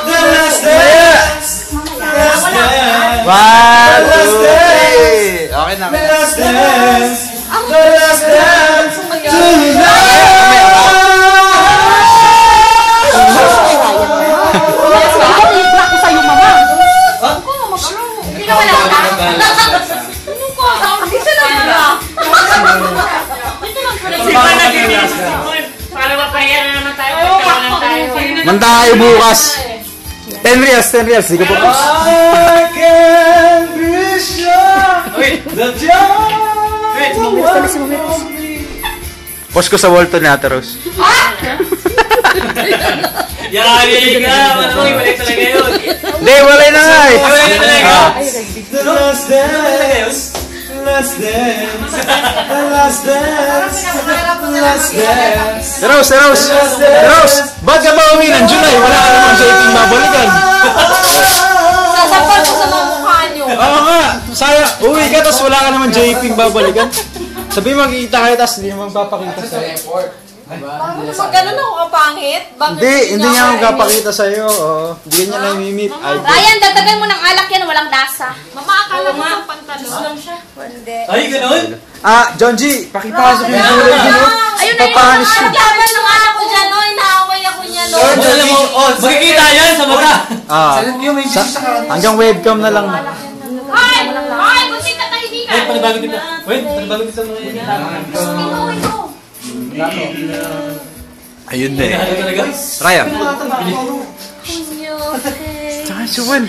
The last dance. One, two, three. Okay na. The last dance. The last dance. Mantayo bukas. 10 reals. Di ko po. I can be sure that Post ko sa Walton ni Ate Rose. Yan ka! Balik talaga yun! Hindi, walay na nga eh. Walay na talaga! the last dance. Last dance. The last dance. Last dance. Rose, ba't ka ba uwi ng July? Wala ka naman sa iting babalikan. Sasapal ko sa mga mukha nyo. Oo nga, sayang, uwi ka tapos wala ka naman JP babalikan. Sabi magkikita kayo tapos hindi naman papakita sa'yo. Pag gano'n ako kapangit? Hindi niya magpapakita sa'yo. Hindi niya na-mimit. Ryan, dagdagan mo ng alak yan, walang lasa. Mama, akala mo ng pantalon lang siya. Hindi. Ay, ganun? John G, pakipasok yung gulay din. Ayun na yun. Papanis yun. Laban ng anak ko dyan, no? Inaaway ako niya, no? Alam mo, magkikita yan sa mata! Hanggang webcam na lang. Ay! Ay! Kunting katahimikan! Ay, panibago dito. Wait, panibago dito mga Ito. Ayun na eh. talaga? Ryan. On your face. Tsaka si Juan.